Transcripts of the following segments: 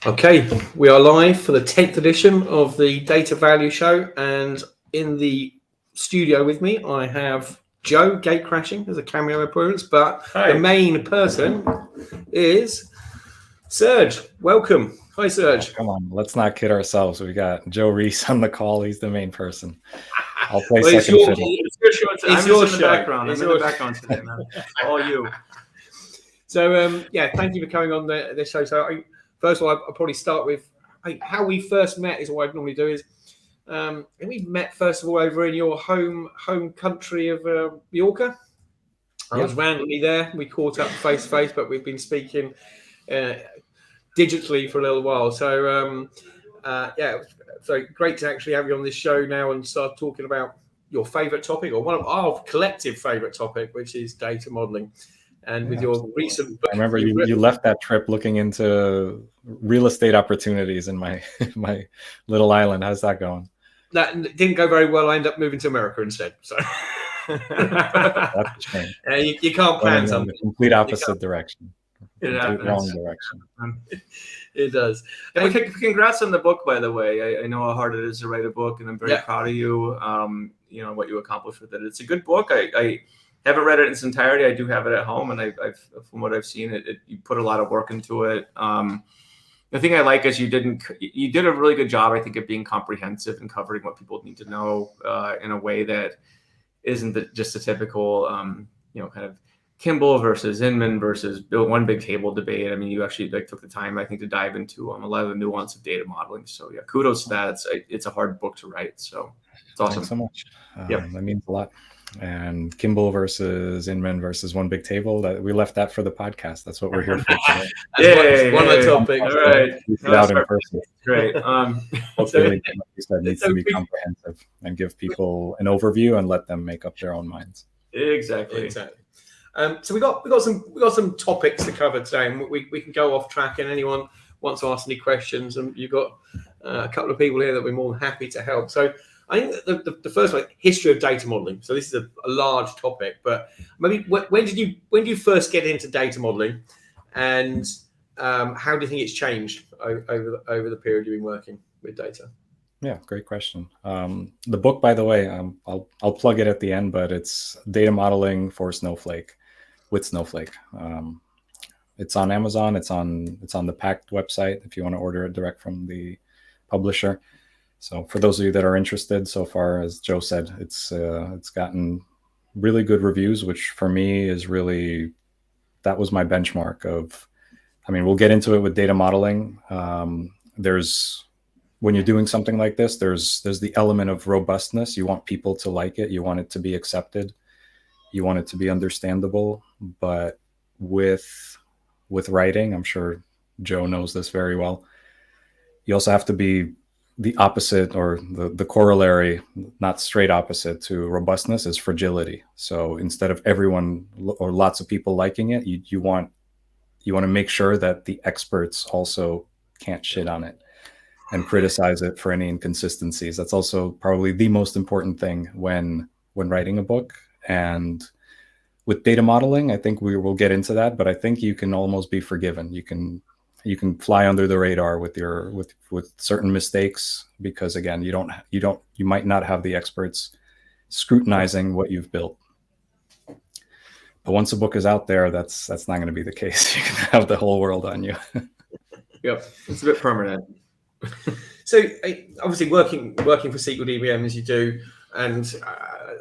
Okay, we are live for the 10th edition of the Data Value Show, and in the studio with me I have Joe, gate crashing as a cameo appearance, but Hi. The main person is Serge. Welcome. Hi, Serge. Oh, come on, let's not kid ourselves. We got Joe Reese on the call. He's the main person. I'll play second fiddle. It's your show. I'm in the background today, man. All you. So, yeah, thank you for coming on the show. So, first of all, I'll probably start with how we first met. Is what I normally do is we met first of all over in your home country of Mallorca. I was randomly there. We caught up face to face, but we've been speaking digitally for a little while. So so great to actually have you on this show now and start talking about your favourite topic, or one of our collective favourite topic, which is data modelling. And with your recent book, I remember you left that trip looking into real estate opportunities in my my little island. How's that going? That didn't go very well. I ended up moving to America instead. So that's a shame. You can't plan something. The complete opposite direction. Wrong direction. It does. Congrats on the book, by the way. I know how hard it is to write a book, and I'm very proud of you. You know what you accomplished with it. It's a good book. I haven't read it in its entirety. I do have it at home, and I've from what I've seen, you put a lot of work into it. The thing I like is you did a really good job, I think, of being comprehensive and covering what people need to know in a way that isn't just a typical, kind of Kimball versus Inmon versus one big table debate. I mean, you actually took the time, I think, to dive into a lot of the nuance of data modeling. So yeah, kudos to that. It's a hard book to write. So it's awesome. Thanks so much. That means a lot. And Kimball versus Inmon versus one big table, that we left that for the podcast. That's what we're here for today. One of the topics. All right. Out in person. Great. Hopefully, like you said, needs to be comprehensive and give people an overview and let them make up their own minds. Exactly. So we got some topics to cover today, and we can go off track. And anyone wants to ask any questions, and you've got a couple of people here that we're more than happy to help. So I think the first one, history of data modeling. So this is a large topic, but maybe when did you first get into data modeling, and how do you think it's changed over the period you've been working with data? Yeah, great question. The book, by the way, I'll plug it at the end, but it's Data Modeling for Snowflake, with Snowflake. It's on Amazon. It's on the Pact website if you want to order it direct from the publisher. So for those of you that are interested, so far, as Joe said, it's gotten really good reviews, which for me is really, that was my benchmark of, I mean, we'll get into it with data modeling. When you're doing something like this, there's the element of robustness. You want people to like it. You want it to be accepted. You want it to be understandable. But with writing, I'm sure Joe knows this very well, you also have to be the opposite, or the corollary, not straight opposite to robustness, is fragility. So instead of everyone or lots of people liking it, you want to make sure that the experts also can't shit on it and criticize it for any inconsistencies. That's also probably the most important thing when writing a book. And with data modeling, I think we will get into that, but I think you can almost be forgiven. You can fly under the radar with certain mistakes, because again, you might not have the experts scrutinizing what you've built. But once a book is out there, that's not going to be the case. You can have the whole world on you. Yep, it's a bit permanent. So obviously working for SqlDBM as you do, and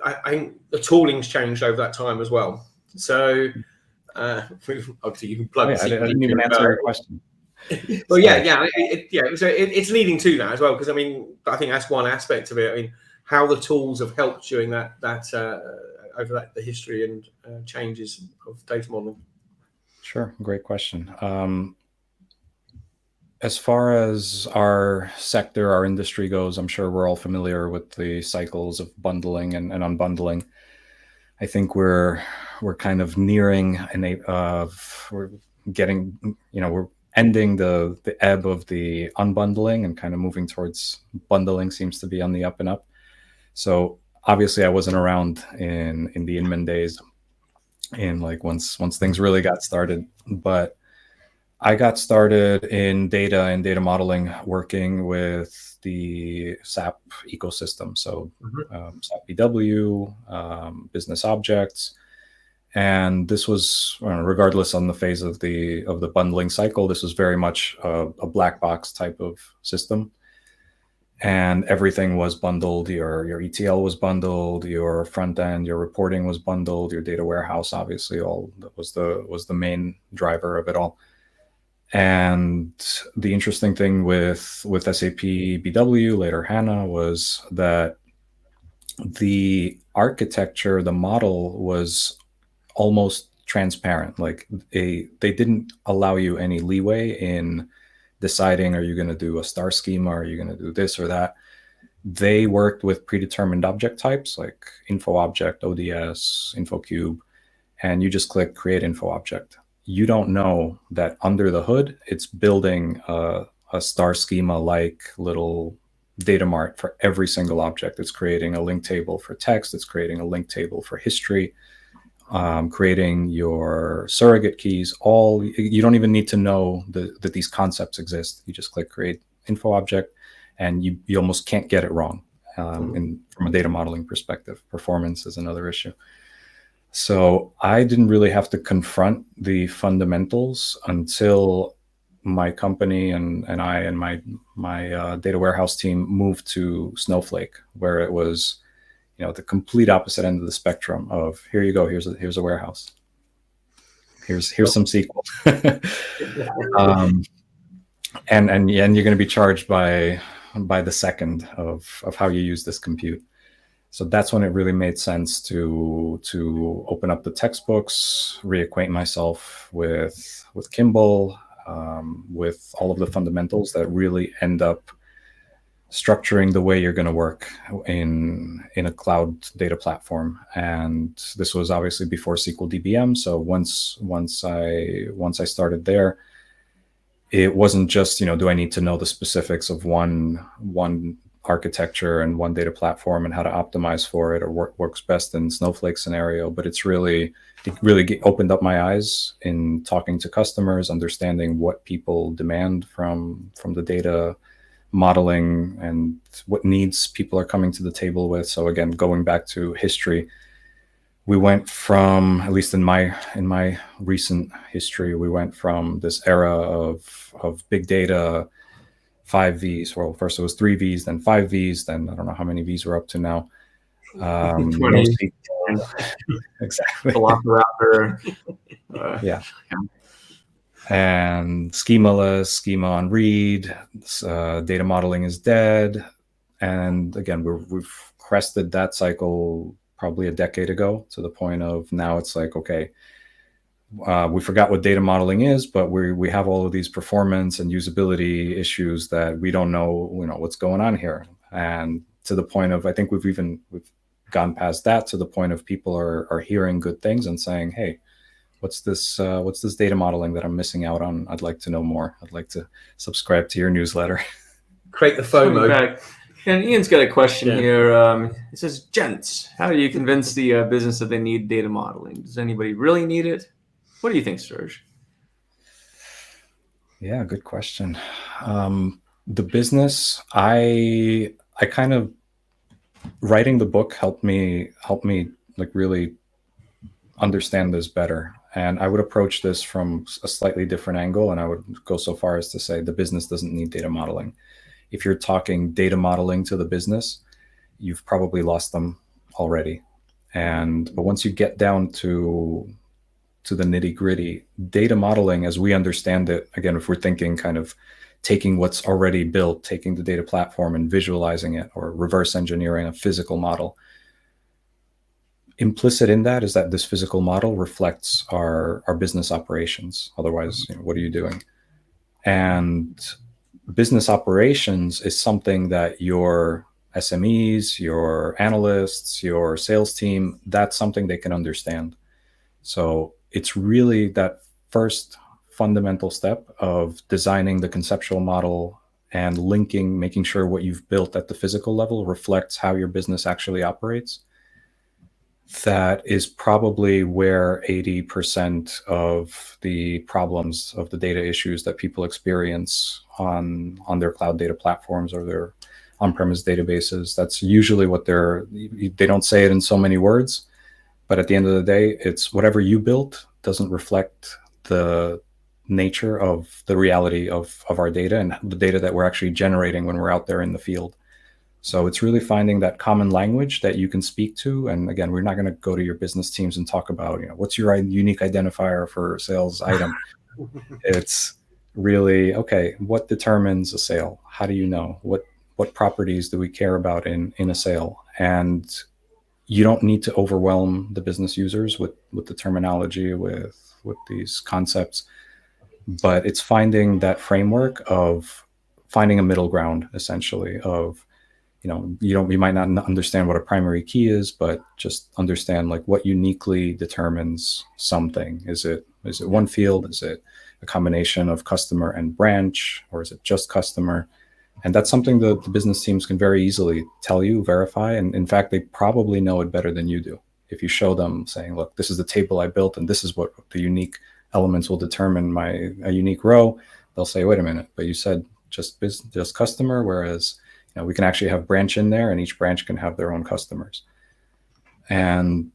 I think the tooling's changed over that time as well. So obviously you can plug. I didn't even answer your question. Well, So it's leading to that as well, because I mean, I think that's one aspect of it. I mean, how the tools have helped during that over the history and changes of data modeling. Sure, great question. As far as our sector, our industry goes, I'm sure we're all familiar with the cycles of bundling and unbundling. I think we're kind of nearing we're ending the ebb of the unbundling and kind of moving towards bundling. Seems to be on the up and up. So obviously I wasn't around in the Inmon days, in like once things really got started, but I got started in data and data modeling, working with the SAP ecosystem. So SAP BW, business objects, and this was, regardless on the phase of the bundling cycle, this was very much a black box type of system. And everything was bundled. Your ETL was bundled, your front end, your reporting was bundled, your data warehouse, obviously, all that was the main driver of it all. And the interesting thing with SAP BW, later HANA, was that the architecture, the model, was almost transparent. Like they didn't allow you any leeway in deciding, are you going to do a star schema, are you going to do this or that. They worked with predetermined object types like info object, ODS, info cube, and you just click create info object. You don't know that under the hood, it's building a star schema like little data mart for every single object. It's creating a link table for text. It's creating a link table for history, creating your surrogate keys. All, you don't even need to know that these concepts exist. You just click create info object, and you almost can't get it wrong. From a data modeling perspective, performance is another issue. So I didn't really have to confront the fundamentals until my company and I and my data warehouse team moved to Snowflake, where it was, the complete opposite end of the spectrum of, here you go, here's a warehouse, here's some SQL, and you're going to be charged by the second of how you use this compute. So that's when it really made sense to open up the textbooks, reacquaint myself with Kimball, with all of the fundamentals that really end up structuring the way you're going to work in a cloud data platform. And this was obviously before SqlDBM. So once I started there, it wasn't just, do I need to know the specifics of one architecture and one data platform and how to optimize for it, or works best in Snowflake scenario, but it really opened up my eyes in talking to customers, understanding what people demand from the data modeling and what needs people are coming to the table with. So again, going back to history, we went from, at least in my recent history, we went from this era of big data, 5 Vs. Well, first it was 3 Vs, then 5 Vs, then I don't know how many Vs we're up to now. 20. Exactly. Velociraptor. Yeah. And schemaless, schema on read, data modeling is dead. And again, we've crested that cycle probably a decade ago, to the point of now it's like, okay, we forgot what data modeling is, but we have all of these performance and usability issues that we don't know, what's going on here. And to the point of, I think we've gone past that, to the point of people are hearing good things and saying, hey, what's this data modeling that I'm missing out on? I'd like to know more. I'd like to subscribe to your newsletter. Create the FOMO. And Ian's got a question here. He says, gents, how do you convince the business that they need data modeling? Does anybody really need it? What do you think, Serge? Yeah, good question. The business, I kind of, writing the book helped me like really understand this better. And I would approach this from a slightly different angle. And I would go so far as to say the business doesn't need data modeling. If you're talking data modeling to the business, you've probably lost them already. But once you get down to the nitty gritty, data modeling as we understand it, again, if we're thinking kind of taking what's already built, taking the data platform and visualizing it, or reverse engineering a physical model, implicit in that is that this physical model reflects our business operations. Otherwise, what are you doing? And business operations is something that your SMEs, your analysts, your sales team, that's something they can understand. So it's really that first fundamental step of designing the conceptual model and linking, making sure what you've built at the physical level reflects how your business actually operates. That is probably where 80% of the problems, of the data issues that people experience on their cloud data platforms or their on-premise databases, that's usually what they don't say it in so many words, but at the end of the day, it's whatever you built doesn't reflect the nature of the reality of our data and the data that we're actually generating when we're out there in the field. So it's really finding that common language that you can speak to. And again, we're not going to go to your business teams and talk about, what's your unique identifier for a sales item. It's really, okay, what determines a sale? How do you know? What properties do we care about in a sale? And you don't need to overwhelm the business users with the terminology, with these concepts, but it's finding that framework of finding a middle ground, essentially, of, you might not understand what a primary key is, but just understand like what uniquely determines something. Is it one field? Is it a combination of customer and branch, or is it just customer? And that's something that the business teams can very easily tell you, verify. And in fact, they probably know it better than you do. If you show them saying, look, this is the table I built, and this is what the unique elements will determine a unique row, they'll say, wait a minute, but you said just customer, whereas we can actually have branch in there, and each branch can have their own customers. And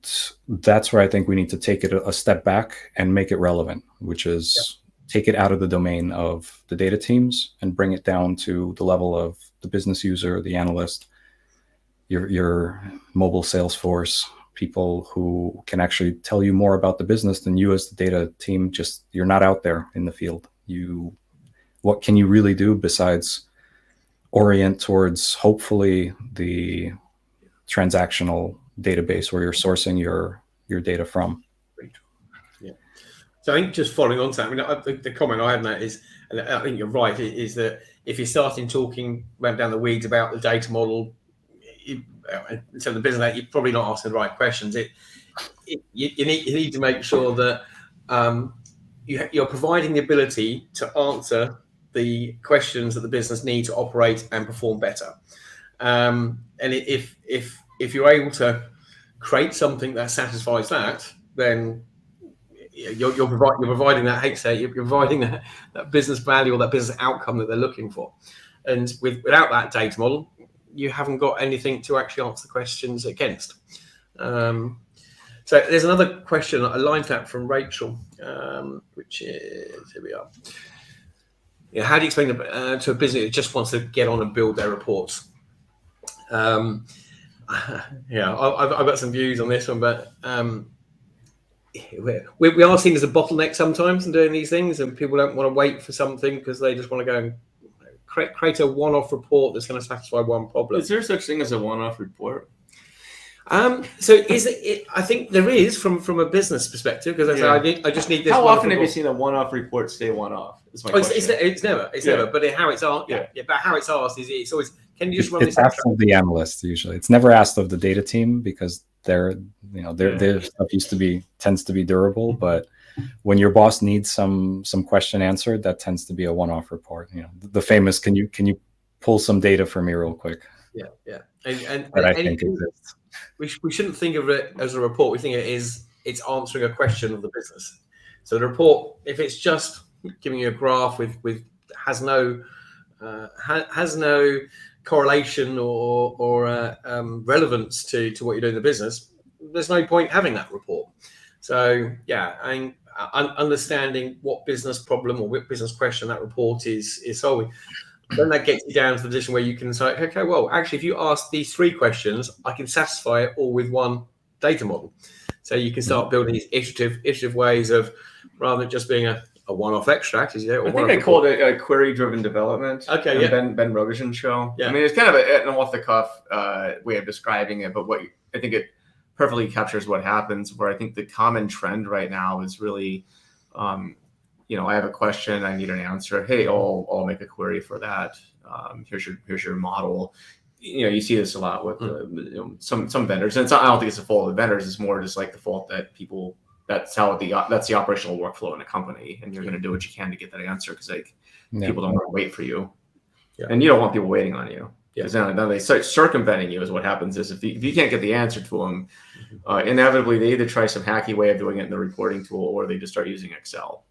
that's where I think we need to take it a step back and make it relevant, which is take it out of the domain of the data teams and bring it down to the level of the business user, the analyst, your mobile sales force, people who can actually tell you more about the business than you as the data team. Just, you're not out there in the field. What can you really do besides orient towards hopefully the transactional database where you're sourcing your data from? Yeah. So I think just following on to that, the comment I had on that is, and I think you're right, is that if you're starting talking, went down the weeds about the data model, so the business, you're probably not asking the right questions. You need to make sure that you're providing the ability to answer the questions that the business need to operate and perform better. And if you're able to create something that satisfies that, then you're providing that, you're providing that business value or that business outcome that they're looking for. And without that data model, you haven't got anything to actually answer the questions against. So there's another question, a line that from Rachel, which is, here we are. How do you explain to a business that just wants to get on and build their reports? I've got some views on this one, but we are seen as a bottleneck sometimes in doing these things, and people don't want to wait for something because they just want to go and create a one-off report that's going to satisfy one problem. Is there such thing as a one-off report? So I think there is from a business perspective, because I just need this. How often have you seen a one-off report stay one-off? Is my question. It's never. But how it's asked, but how it's asked is it's always. Can you just run this? It's asked of the analyst usually. It's never asked of the data team because their stuff tends to be durable. But when your boss needs some question answered, that tends to be a one-off report. The famous, can you pull some data for me real quick? Yeah. And I think exists. We shouldn't think of it as a report. We think it's answering a question of the business. So the report, if it's just giving you a graph with has no correlation or relevance to what you're doing in the business, there's no point having that report. So understanding what business problem or what business question that report is solving. Then that gets you down to the position where you can say, okay, well, actually, if you ask these three questions, I can satisfy it all with one data model. So you can start building these iterative ways of, rather than just being a one-off extract, as you know. I think I called it a query-driven development. Okay, yeah. Ben Rogerson show. Yeah. I mean, it's kind of an off-the-cuff way of describing it, but I think it perfectly captures what happens. Where I think the common trend right now is really. I have a question, I need an answer. Hey, I'll make a query for that. Here's your model. You see this a lot with some vendors, and I don't think it's the fault of the vendors. It's more just like the fault that people. That's the operational workflow in a company, and you're going to do what you can to get that answer because people don't want to wait for you. And you don't want people waiting on you. Yeah. Because then they start circumventing you. Is what happens is if you can't get the answer to them, inevitably they either try some hacky way of doing it in the reporting tool, or they just start using Excel.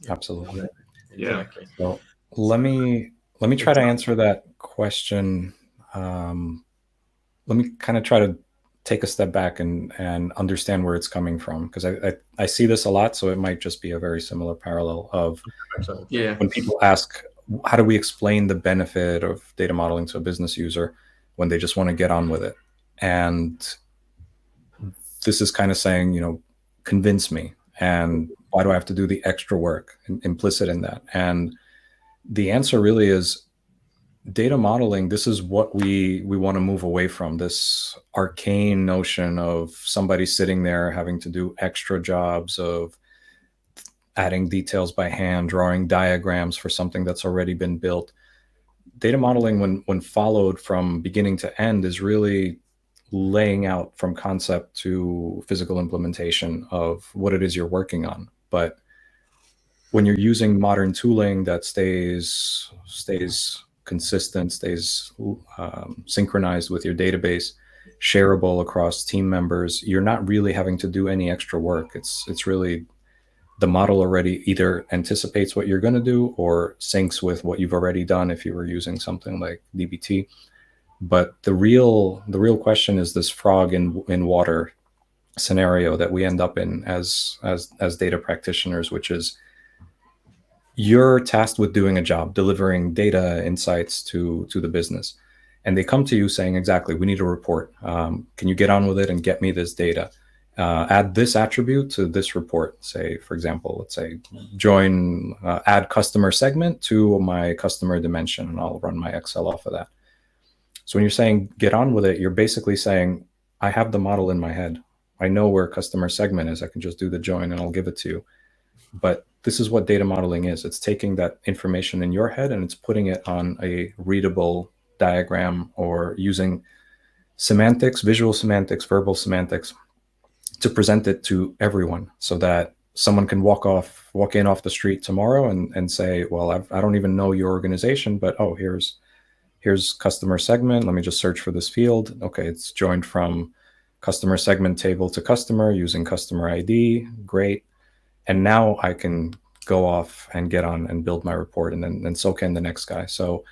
Absolutely. Yeah. Exactly. So let me try to answer that question. Let me kind of try to take a step back and understand where it's coming from, because I see this a lot, so it might just be a very similar parallel of when people ask, how do we explain the benefit of data modeling to a business user when they just want to get on with it? And this is kind of saying, convince me, and why do I have to do the extra work implicit in that? And the answer really is data modeling. This is what we want to move away from, this arcane notion of somebody sitting there having to do extra jobs of adding details by hand, drawing diagrams for something that's already been built. Data modeling, when followed from beginning to end, is really laying out from concept to physical implementation of what it is you're working on. But when you're using modern tooling that stays consistent, stays synchronized with your database, shareable across team members, you're not really having to do any extra work. It's really the model already either anticipates what you're going to do or syncs with what you've already done if you were using something like DBT. But the real question is this frog in water scenario that we end up in as data practitioners, which is you're tasked with doing a job, delivering data insights to the business. And they come to you saying, exactly, we need a report. Can you get on with it and get me this data? Add this attribute to this report. Say, for example, let's say add customer segment to my customer dimension, and I'll run my Excel off of that. So when you're saying get on with it, you're basically saying, I have the model in my head. I know where customer segment is. I can just do the join and I'll give it to you. But this is what data modeling is. It's taking that information in your head and it's putting it on a readable diagram, or using semantics, visual semantics, verbal semantics, to present it to everyone, so that someone can walk in off the street tomorrow and say, well, I don't even know your organization, but oh, here's customer segment. Let me just search for this field. Okay, it's joined from customer segment table to customer using customer ID. Great. And now I can go off and get on and build my report, and then so can the next guy. So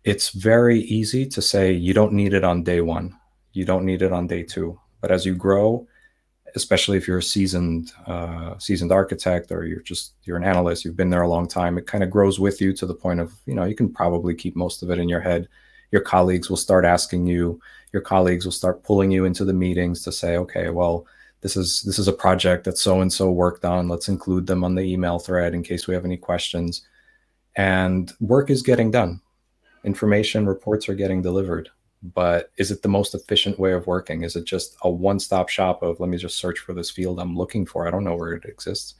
it's very easy to say you don't need it on day one. You don't need it on day two. But as you grow, especially if you're a seasoned architect, or you're an analyst, you've been there a long time, it kind of grows with you to the point of, you can probably keep most of it in your head. Your colleagues will start asking you, your colleagues will start pulling you into the meetings to say, okay, well, this is a project that so-and-so worked on. Let's include them on the email thread in case we have any questions. And work is getting done. Information reports are getting delivered. But is it the most efficient way of working? Is it just a one-stop shop of, let me just search for this field I'm looking for, I don't know where it exists,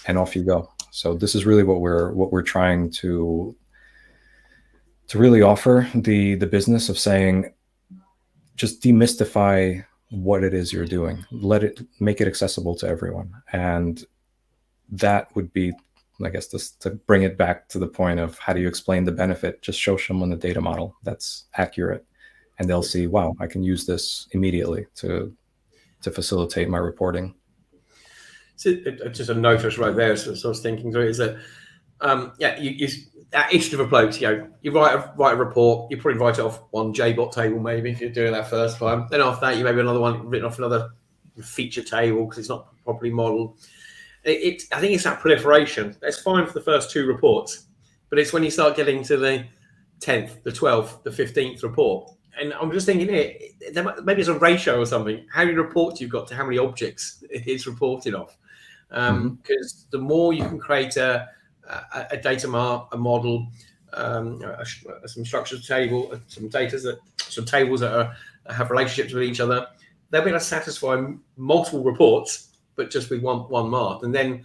and off you go? So this is really what we're trying to really offer the business of saying, just demystify what it is you're doing. Make it accessible to everyone. And that would be, I guess, just to bring it back to the point of how do you explain the benefit? Just show someone the data model that's accurate, and they'll see, wow, I can use this immediately to facilitate my reporting. So just a notice right there. So I was thinking through is that, you that iterative approach. You write a report. You probably write it off one JBOT table, maybe, if you're doing that first time. Then after that, you maybe another one written off another feature table because it's not properly modeled. I think it's that proliferation. That's fine for the first two reports, but it's when you start getting to the 10th, the 12th, the 15th report. And I'm just thinking here, maybe it's a ratio or something. How many reports you've got to how many objects it's reported off. Because the more you can create a data model, some structured table, some tables that have relationships with each other, they'll be able to satisfy multiple reports, but just with one mark. And then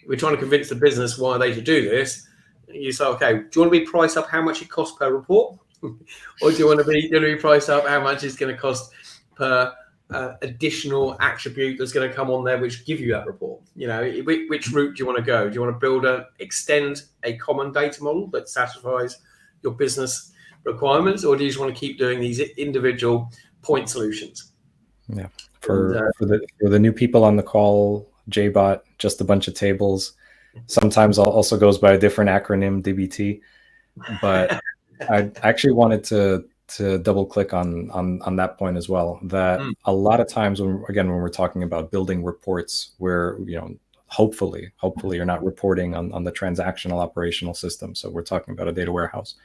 we're trying to convince the business why they should do this. You say, okay, do you want to be priced up how much it costs per report? Or do you want to be priced up how much it's going to cost per additional attribute that's going to come on there which give you that report? Which route do you want to go? Do you want to extend a common data model that satisfies your business requirements, or do you just want to keep doing these individual point solutions? Yeah. For the new people on the call, JBOT, just a bunch of tables. Sometimes also goes by a different acronym, DBT. But I actually wanted to double click on that point as well. That a lot of times when we're talking about building reports, where hopefully you're not reporting on the transactional operational system. So we're talking about a data warehouse.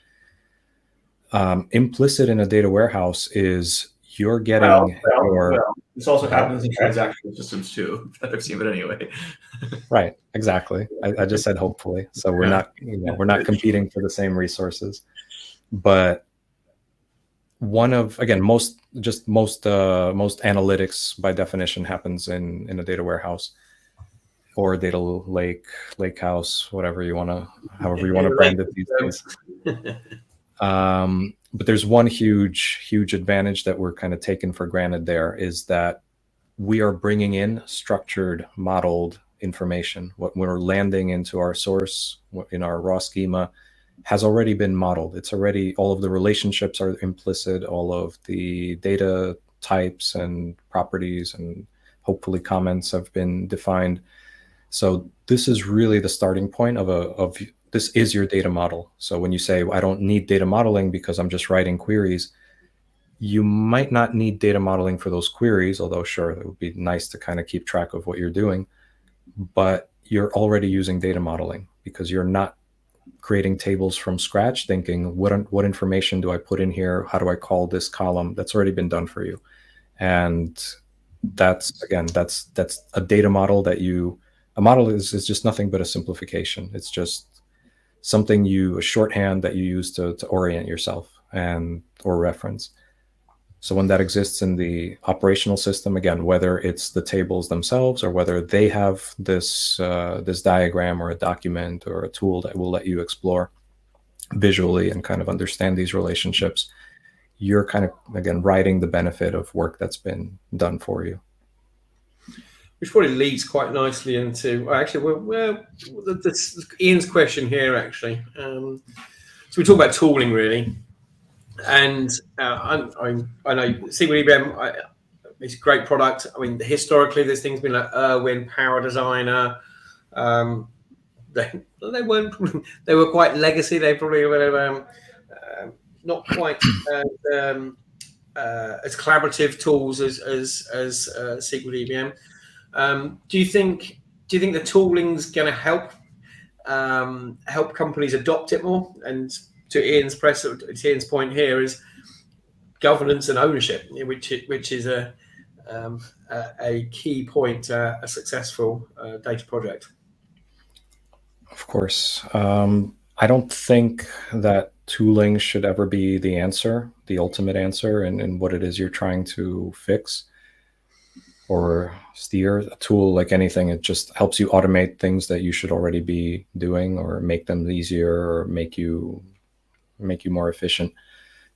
Implicit in a data warehouse is you're getting this also happens in transactional systems too. I've seen it anyway. Right, exactly. I just said hopefully. So we're not competing for the same resources. But one of, again, most analytics by definition happens in a data warehouse or a data lake house, however you want to brand it these days. But there's one huge advantage that we're kind of taken for granted there, is that we are bringing in structured, modeled information. What we're landing into our source in our raw schema has already been modeled. It's already, all of the relationships are implicit, all of the data types and properties and hopefully comments have been defined. So this is really the starting point of this is your data model. So when you say, I don't need data modeling because I'm just writing queries, you might not need data modeling for those queries, although sure, it would be nice to kind of keep track of what you're doing, but you're already using data modeling because you're not creating tables from scratch thinking, what information do I put in here? How do I call this column? That's already been done for you. And that's a data model a model is just nothing but a simplification. It's just something a shorthand that you use to orient yourself or reference. So when that exists in the operational system, again, whether it's the tables themselves or whether they have this diagram or a document or a tool that will let you explore visually and kind of understand these relationships, you're kind of, again, riding the benefit of work that's been done for you. Which probably leads quite nicely into Ian's question here, actually. So we talk about tooling, really. And I know SqlDBM, it's a great product. I mean, historically, there's things been like Irwin, Power Designer. They were quite legacy. They probably were not quite as collaborative tools as SqlDBM. Do you think the tooling's going to help companies adopt it more? And to Ian's point here is governance and ownership, which is a key point to a successful data project. Of course, I don't think that tooling should ever be the ultimate answer, in what it is you're trying to fix or steer. A tool, like anything, it just helps you automate things that you should already be doing, or make them easier, or make you more efficient.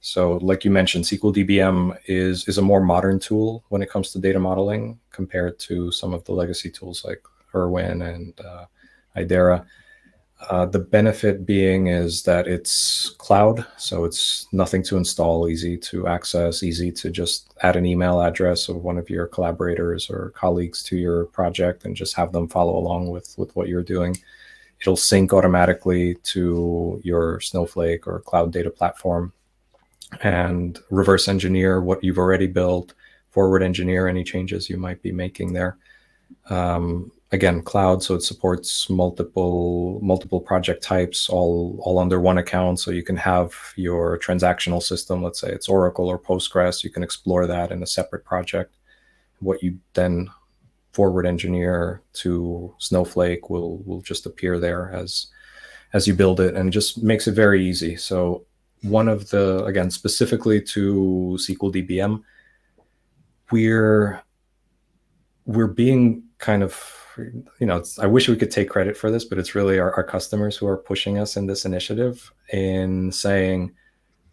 So like you mentioned, SqlDBM is a more modern tool when it comes to data modeling compared to some of the legacy tools like Irwin and Idera. The benefit being is that it's cloud, so it's nothing to install, easy to access, easy to just add an email address of one of your collaborators or colleagues to your project and just have them follow along with what you're doing. It'll sync automatically to your Snowflake or cloud data platform and reverse engineer what you've already built, forward engineer any changes you might be making there. Again, cloud, so it supports multiple project types all under one account. So you can have your transactional system, let's say it's Oracle or Postgres, you can explore that in a separate project. What you then forward engineer to Snowflake will just appear there as you build it, and just makes it very easy. So one of the, again, specifically to SqlDBM, we're being kind of, I wish we could take credit for this, but it's really our customers who are pushing us in this initiative in saying,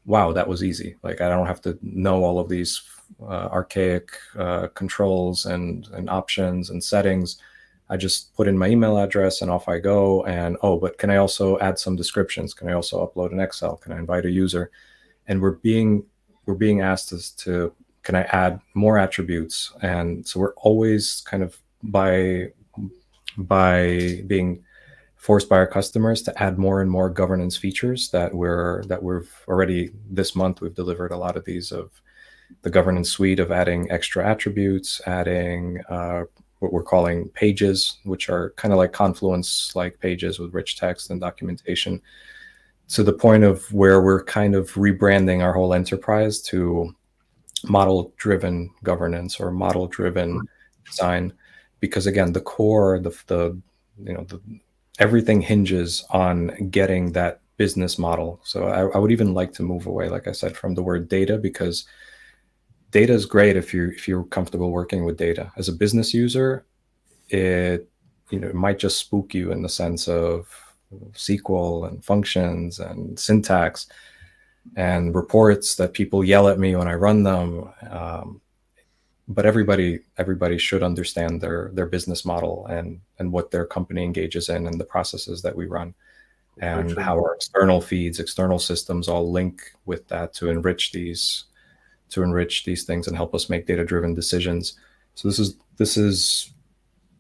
wow, that was easy. Like, I don't have to know all of these archaic controls and options and settings. I just put in my email address and off I go. And, oh, but can I also add some descriptions? Can I also upload an Excel? Can I invite a user? And we're being asked as to, can I add more attributes? And so we're always kind of by being forced by our customers to add more and more governance features that we've already, this month, we've delivered a lot of these, of the governance suite, of adding extra attributes, adding what we're calling pages, which are kind of like Confluence-like pages with rich text and documentation, to the point of where we're kind of rebranding our whole enterprise to model-driven governance or model-driven design, because again, the core, everything hinges on getting that business model. So I would even like to move away, like I said, from the word data, because data is great if you're comfortable working with data. As a business user, it might just spook you in the sense of SQL and functions and syntax and reports that people yell at me when I run them. But everybody should understand their business model and what their company engages in and the processes that we run, and how our external feeds, external systems all link with that to enrich these things and help us make data-driven decisions. So this is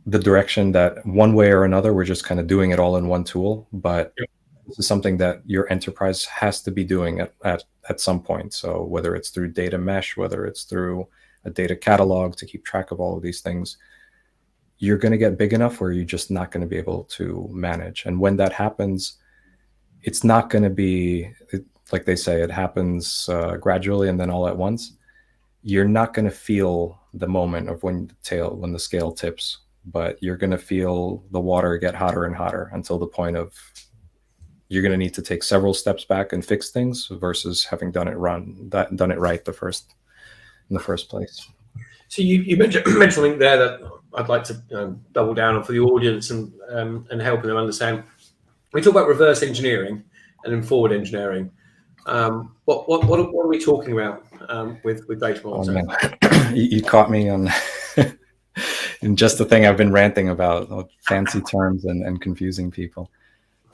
the direction that, one way or another, we're just kind of doing it all in one tool. But this is something that your enterprise has to be doing at some point. So whether it's through data mesh, whether it's through a data catalog to keep track of all of these things, you're going to get big enough where you're just not going to be able to manage. And when that happens, it's not going to be, like they say, it happens gradually and then all at once. You're not going to feel the moment of when the scale tips, but you're going to feel the water get hotter and hotter until the point of you're going to need to take several steps back and fix things, versus having done it right in the first place. So you mentioned something there that I'd like to double down on for the audience and helping them understand. We talk about reverse engineering and then forward engineering. What are we talking about with data models? Oh, you caught me on in just the thing I've been ranting about, fancy terms and confusing people.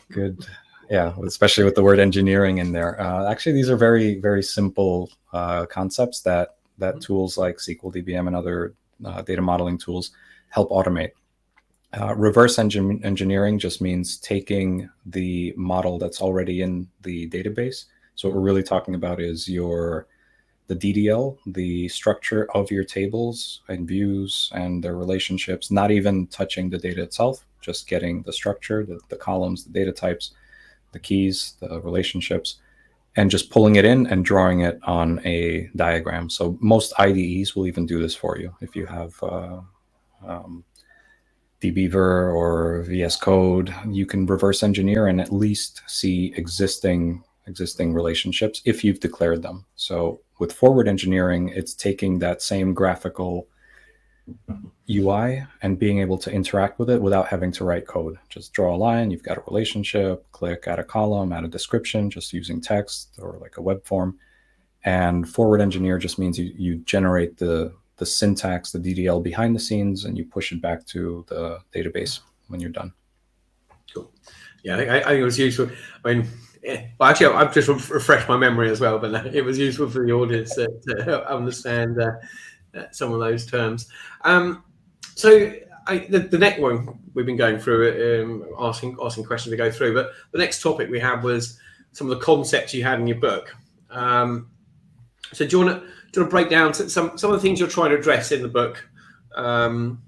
Good. Yeah, especially with the word engineering in there. Actually, these are very, very simple concepts that tools like SqlDBM and other data modeling tools help automate. Reverse engineering just means taking the model that's already in the database. So what we're really talking about is the DDL, the structure of your tables and views and their relationships, not even touching the data itself, just getting the structure, the columns, the data types, the keys, the relationships, and just pulling it in and drawing it on a diagram. So most IDEs will even do this for you. If you have dbeaver or VS Code, you can reverse engineer and at least see existing relationships if you've declared them. So with forward engineering, it's taking that same graphical UI and being able to interact with it without having to write code. Just draw a line, you've got a relationship, click, add a column, add a description, just using text or like a web form. And forward engineer just means you generate the syntax, the DDL behind the scenes, and you push it back to the database when you're done. Cool. Yeah, I think it was useful. I mean, well, actually, I've just refreshed my memory as well, but it was useful for the audience to understand some of those terms. So the next one we've been going through, asking questions to go through, but the next topic we had was some of the concepts you had in your book. So do you want to break down some of the things you're trying to address in the book as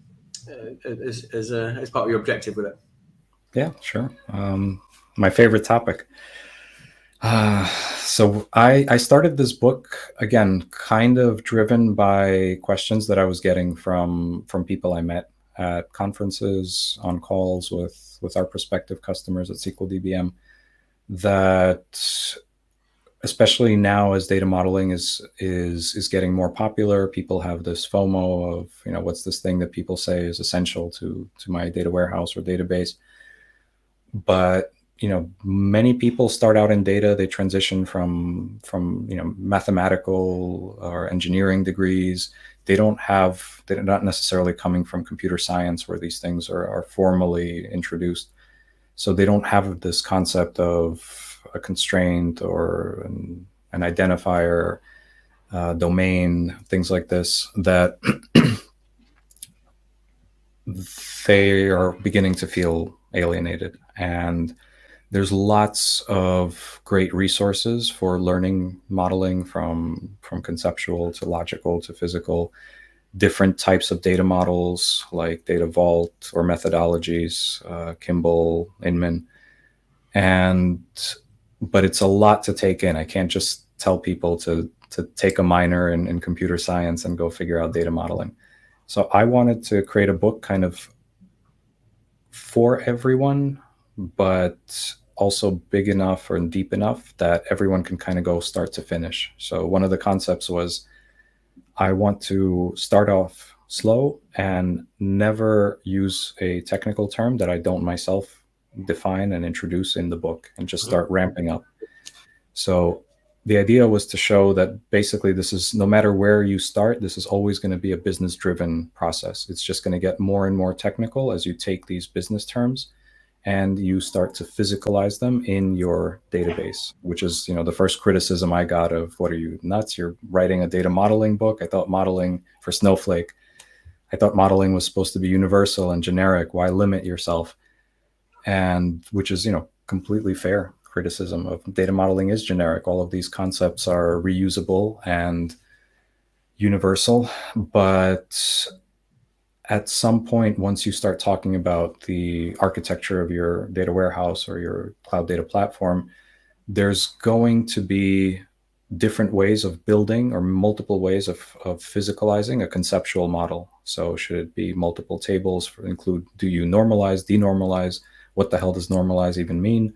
part of your objective with it? Yeah, sure. My favorite topic. So I started this book, again, kind of driven by questions that I was getting from people I met at conferences, on calls with our prospective customers at SqlDBM, that especially now as data modeling is getting more popular, people have this FOMO of, what's this thing that people say is essential to my data warehouse or database. But many people start out in data, they transition from mathematical or engineering degrees, they're not necessarily coming from computer science where these things are formally introduced. So they don't have this concept of a constraint or an identifier, domain, things like this, that they are beginning to feel alienated. And there's lots of great resources for learning modeling, from conceptual to logical to physical, different types of data models like Data Vault or methodologies, Kimball, Inmon. But it's a lot to take in. I can't just tell people to take a minor in computer science and go figure out data modeling. So I wanted to create a book kind of for everyone, but also big enough or deep enough that everyone can kind of go start to finish. So one of the concepts was, I want to start off slow and never use a technical term that I don't myself define and introduce in the book, and just start ramping up. So the idea was to show that basically this is, no matter where you start, this is always going to be a business-driven process. It's just going to get more and more technical as you take these business terms and you start to physicalize them in your database, which is, the first criticism I got of, what are you, nuts? You're writing a data modeling book. I thought modeling for Snowflake, I thought modeling was supposed to be universal and generic. Why limit yourself? And which is, completely fair criticism of data modeling is generic. All of these concepts are reusable and universal, but at some point, once you start talking about the architecture of your data warehouse or your cloud data platform, there's going to be different ways of building, or multiple ways of physicalizing a conceptual model. So should it be multiple tables? Include, do you normalize, denormalize? What the hell does normalize even mean?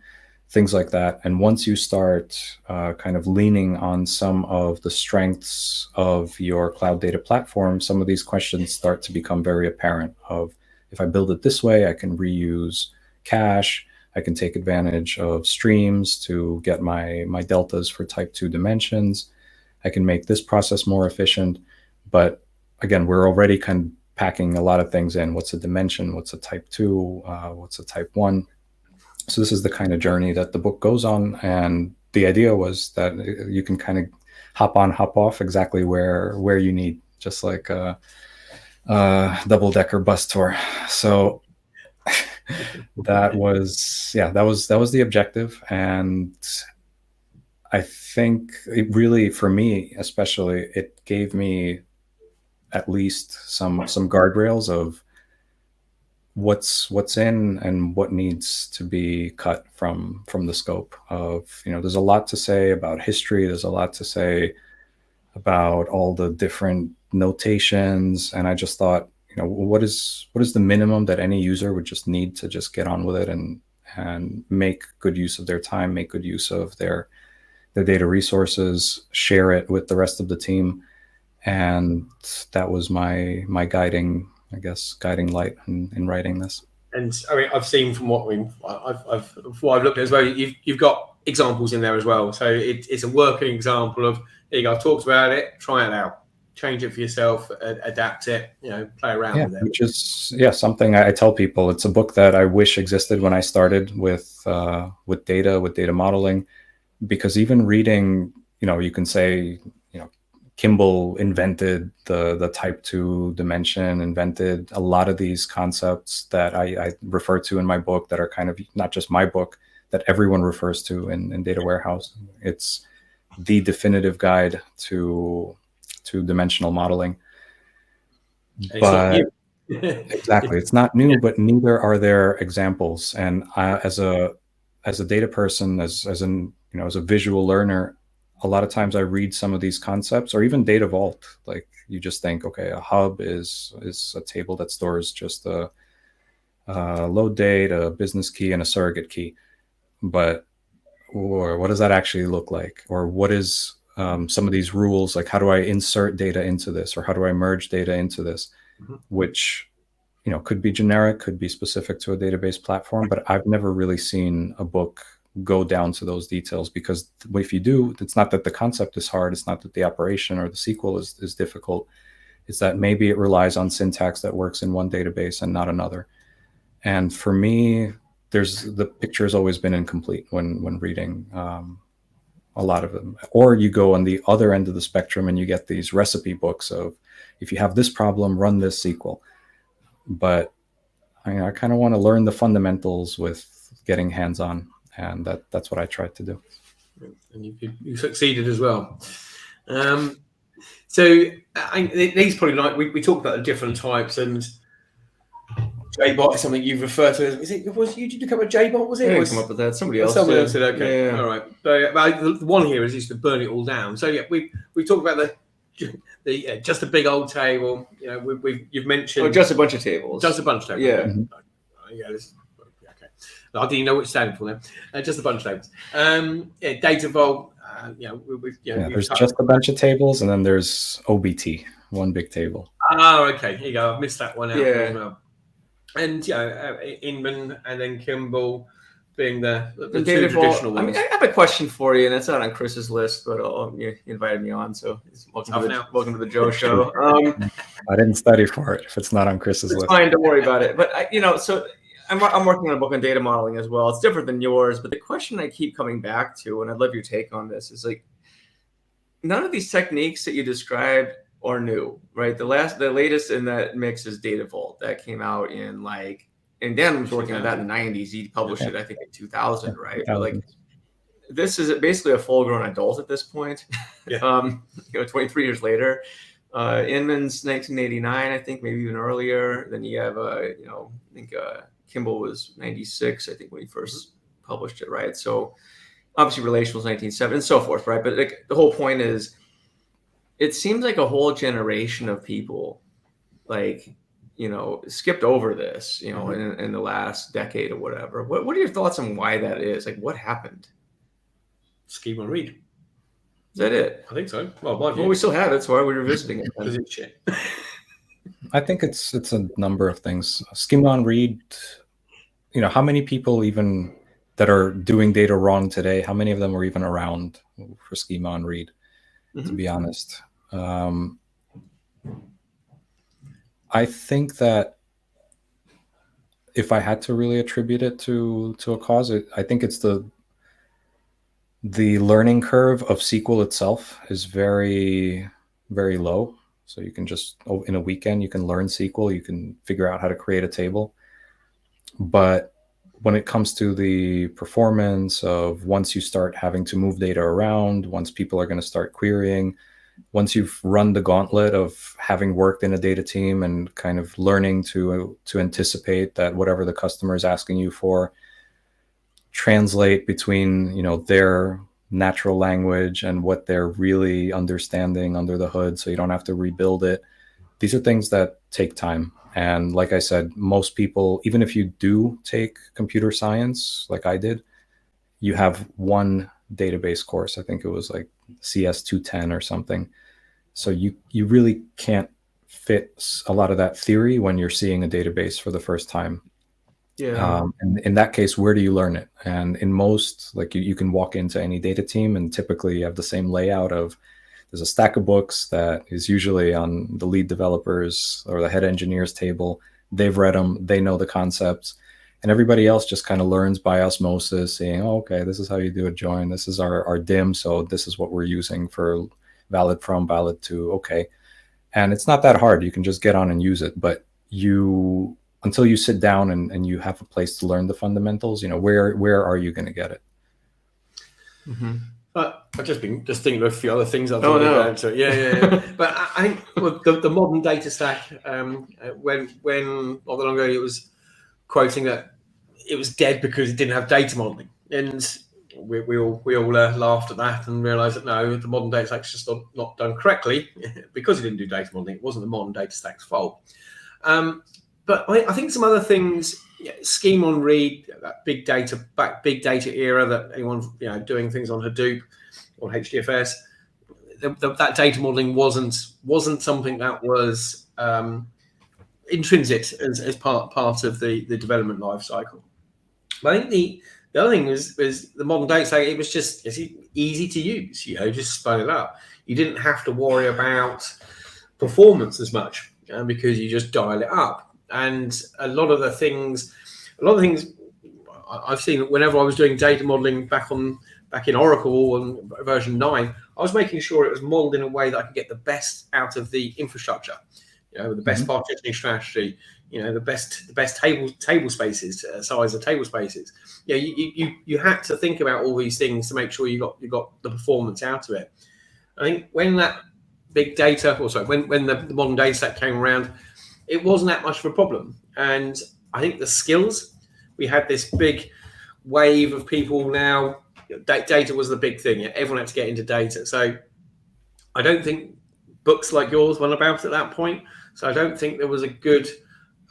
Things like that. And once you start kind of leaning on some of the strengths of your cloud data platform, some of these questions start to become very apparent of, if I build it this way, I can reuse cache, I can take advantage of streams to get my deltas for type 2 dimensions, I can make this process more efficient. But again, we're already kind of packing a lot of things in. What's a dimension? What's a type 2? What's a type 1? So this is the kind of journey that the book goes on. And the idea was that you can kind of hop on, hop off exactly where you need, just like a double-decker bus tour. So that was the objective. And I think it really, for me especially, it gave me at least some guardrails of what's in and what needs to be cut from the scope of, there's a lot to say about history. There's a lot to say about all the different notations. And I just thought, what is the minimum that any user would just need to just get on with it and make good use of their time, make good use of their data resources, share it with the rest of the team. And that was my guiding light in writing this. And I mean, I've seen from what I've looked at as well, you've got examples in there as well. So it's a working example of, there you go, I've talked about it, try it out, change it for yourself, adapt it, play around with it. Which is something I tell people. It's a book that I wish existed when I started with data modeling, because even reading, you can say, Kimball invented the type 2 dimension, invented a lot of these concepts that I refer to in my book, that are kind of not just my book, that everyone refers to in data warehouse. It's the definitive guide to dimensional modeling. But exactly, it's not new, but neither are there examples. And as a data person, as a visual learner, a lot of times I read some of these concepts, or even Data Vault. Like, you just think, okay, a hub is a table that stores just a load date, a business key, and a surrogate key. But what does that actually look like? Or what is some of these rules? Like, how do I insert data into this? Or how do I merge data into this? Mm-hmm. Which, could be generic, could be specific to a database platform, but I've never really seen a book go down to those details. Because if you do, it's not that the concept is hard, it's not that the operation or the SQL is difficult, is that maybe it relies on syntax that works in one database and not another. And for me, the picture has always been incomplete when reading a lot of them. Or you go on the other end of the spectrum and you get these recipe books of, if you have this problem, run this SQL. But I kind of want to learn the fundamentals with getting hands-on, and that's what I tried to do. And you succeeded as well. So these probably, like we talked about the different types, and JBOT is something you've referred to. Was you did you come up with JBOT? Was it? I didn't come up with that. Somebody else did. Okay, yeah. All right. So the one here is just to burn it all down. So yeah, we talked about the just a big old table. You know, you've mentioned just a bunch of tables. Just a bunch of tables. Yeah. Mm-hmm. Yeah. Okay. I didn't know what it standing for now. Just a bunch of tables. Data vault. There's just a bunch of tables, and then there's OBT, one big table. Oh, okay. Here you go. I've missed that one out as Yeah. well. And Inmon and then Kimball being the two data traditional vault. ones. I have a question for you, and it's not on Chris's list, but you invited me on, so welcome to the Joe Show. I didn't study for it if it's not on Chris's list. It's fine, don't worry about it. But so I'm working on a book on data modeling as well. It's different than yours, but the question I keep coming back to, and I'd love your take on this, is like, none of these techniques that you described are new, right? The latest in that mix is Data Vault that came out in and Dan was working on that in the 90s. He published it, I think, in 2000, right? But like, this is basically a full-grown adult at this point. Yeah. 23 years later. Inman's 1989, I think, maybe even earlier. Then you have, I think Kimball was 96, I think, when he first published it, right? So obviously Relational was 1970 and so forth, right? But the whole point is, it seems like a whole generation of people, skipped over this, in the last decade or whatever. What are your thoughts on why that is? Like, what happened? Schema and read. Is that it? I think so. Well, we still have it, so why are we revisiting it? Because it's shit. I think it's a number of things. Schema on read, how many people even that are doing data wrong today, how many of them were even around for schema on read, to be honest? I think that if I had to really attribute it to a cause, I think it's the learning curve of SQL itself is very, very low. So you can just, in a weekend, you can learn SQL, you can figure out how to create a table. But when it comes to the performance of once you start having to move data around, once people are going to start querying, once you've run the gauntlet of having worked in a data team and kind of learning to anticipate that whatever the customer is asking you for, translate between their natural language and what they're really understanding under the hood, so you don't have to rebuild it. These are things that take time. And like I said, most people, even if you do take computer science like I did, you have one database course. I think it was like CS 210 or something. So you really can't fit a lot of that theory when you're seeing a database for the first time. Yeah. And in that case, where do you learn it? And in most, like you can walk into any data team and typically you have the same layout of, there's a stack of books that is usually on the lead developers or the head engineers table. They've read them, they know the concepts, and everybody else just kind of learns by osmosis, saying, oh, okay, this is how you do a join. This is our DIM. So this is what we're using for valid from, valid to, okay. And it's not that hard. You can just get on and use it. But until you sit down and you have a place to learn the fundamentals, where are you going to get it? Mm-hmm. I've just been thinking of a few other things I've thought about. So yeah. But I think the modern data stack, when not that long ago, it was quoting that it was dead because it didn't have data modeling, and we all laughed at that and realised that no, the modern data stack's just not done correctly because it didn't do data modeling. It wasn't the modern data stack's fault. But I think some other things, scheme on read, that big data era that anyone doing things on Hadoop or HDFS, that data modeling wasn't something that was intrinsic as part of the development life cycle. But I think the other thing was the modern data stack. It was just easy to use. Just spun it up. You didn't have to worry about performance as much because you just dial it up. And a lot of the things I've seen whenever I was doing data modeling back in Oracle and version 9, I was making sure it was modeled in a way that I could get the best out of the infrastructure, the best partitioning strategy, the best table spaces, size of table spaces. You had to think about all these things to make sure you got the performance out of it. I think when that big data, when the modern data set came around, it wasn't that much of a problem. And I think the skills, we had this big wave of people now. Data was the big thing. Everyone had to get into data. So I don't think books like yours went about at that point. So I don't think there was a good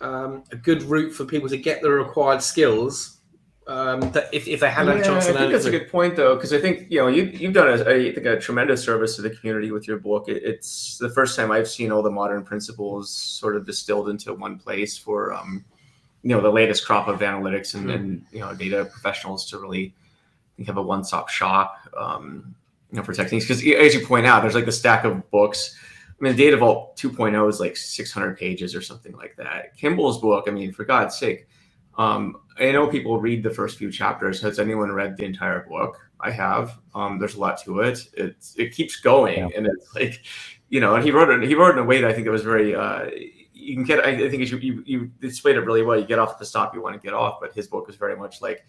route for people to get the required skills. That if they had a chance to learn. I think that's a good point, though, because I think you've done a tremendous service to the community with your book. It's the first time I've seen all the modern principles sort of distilled into one place for the latest crop of analytics and data professionals to really have a one-stop shop for techniques. Because as you point out, there's like the stack of books. I mean, Data Vault 2.0 is like 600 pages or something like that. Kimball's book, I mean, for God's sake. I know people read the first few chapters. Has anyone read the entire book? I have. There's a lot to it. It keeps going, and it's like, and he wrote it in a way that I think it was very. You can get. I think you displayed it really well. You get off at the stop you want to get off, but his book was very much like,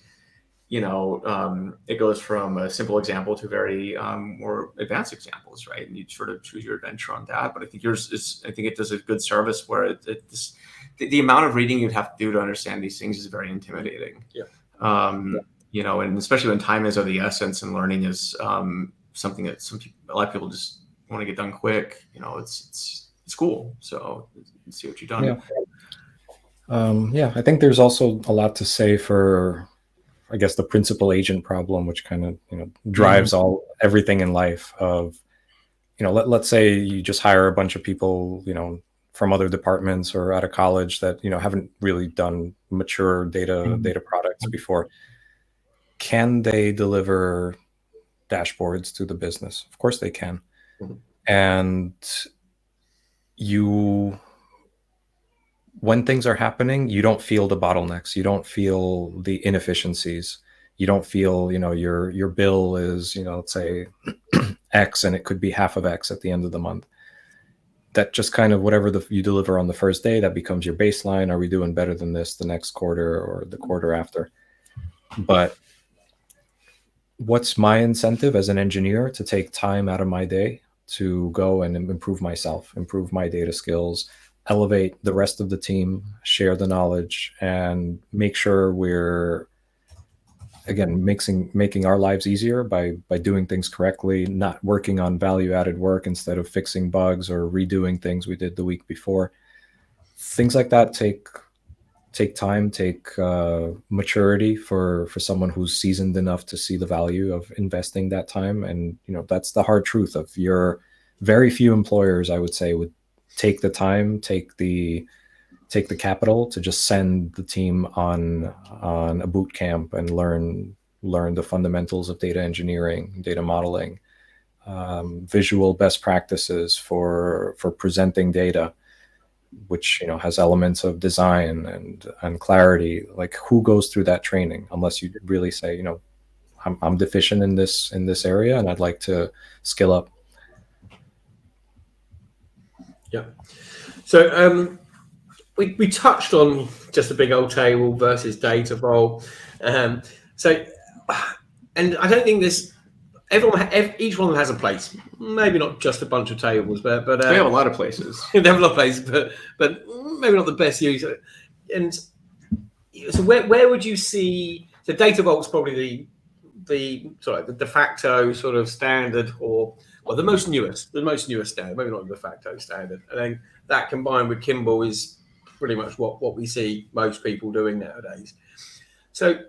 it goes from a simple example to very more advanced examples, right? And you sort of choose your adventure on that. But I think yours is. I think it does a good service where the amount of reading you'd have to do to understand these things is very intimidating. And especially when time is of the essence and learning is something that a lot of people just want to get done quick. It's cool. So let's see what you've done. I think there's also a lot to say for, I guess, the principal agent problem, which kind of drives everything in life. Of let's say you just hire a bunch of people from other departments or out of college that haven't really done mature data products before. Can they deliver dashboards to the business? Of course they can. And when things are happening, you don't feel the bottlenecks, you don't feel the inefficiencies, you don't feel your bill is let's say X and it could be half of X at the end of the month. That just kind of whatever you deliver on the first day, that becomes your baseline. Are we doing better than this the next quarter or the quarter after? But what's my incentive as an engineer to take time out of my day to go and improve myself, improve my data skills, elevate the rest of the team, share the knowledge, and make sure we're, again, making our lives easier by doing things correctly, not working on value-added work instead of fixing bugs or redoing things we did the week before. Things like that take time, take maturity for someone who's seasoned enough to see the value of investing that time. And that's the hard truth of very few employers, I would say, would take the time, take the capital to just send the team on a boot camp and learn the fundamentals of data engineering, data modeling, visual best practices for presenting data, which has elements of design and clarity. Like, who goes through that training unless you really say, I'm deficient in this area and I'd like to skill up. Yeah. So we touched on just a big old table versus data vault. And I don't think each one of them has a place. Maybe not just a bunch of tables, but they have a lot of places. They have a lot of places, but maybe not the best use. And so where would you see? So data vault's probably the de facto sort of standard, or the most newest standard. Maybe not the de facto standard. And then that combined with Kimball is pretty much what we see most people doing nowadays. So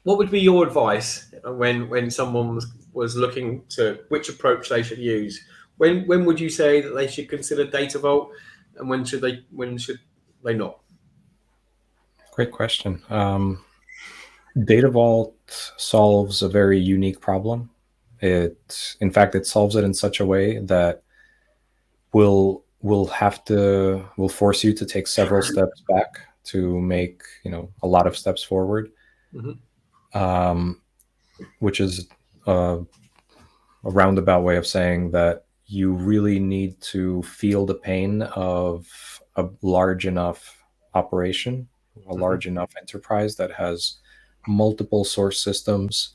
what would be your advice when someone was looking to which approach they should use? When would you say that they should consider data vault, and when should they not? Great question. Data vault solves a very unique problem. In fact, it solves it in such a way that will force you to take several steps back to make, a lot of steps forward. Which is a roundabout way of saying that you really need to feel the pain of a large enough operation, a large enough enterprise that has multiple source systems,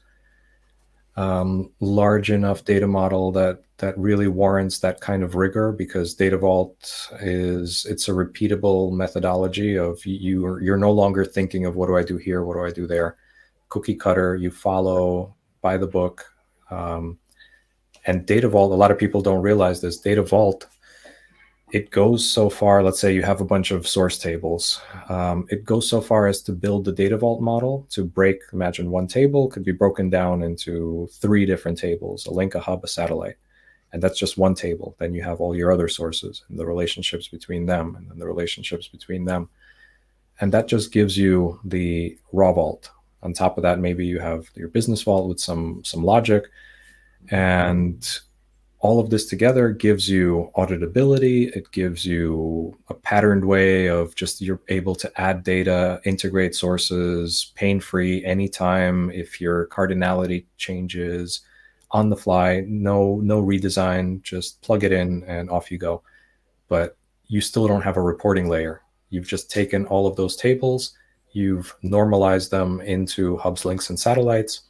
large enough data model that really warrants that kind of rigor, because Data Vault it's a repeatable methodology of you're no longer thinking of what do I do here, what do I do there. Cookie cutter, you follow by the book. And Data Vault, a lot of people don't realize this. Data Vault, it goes so far. Let's say you have a bunch of source tables. It goes so far as to build the Data Vault model to imagine one table could be broken down into 3 different tables: a link, a hub, a satellite. And that's just one table. Then you have all your other sources and the relationships between them, and then the relationships between them. And that just gives you the raw vault. On top of that, maybe you have your business vault with some logic. And all of this together gives you auditability. It gives you a patterned way of just you're able to add data, integrate sources, pain-free anytime. If your cardinality changes on the fly, no redesign, just plug it in and off you go. But you still don't have a reporting layer. You've just taken all of those tables, you've normalized them into hubs, links, and satellites.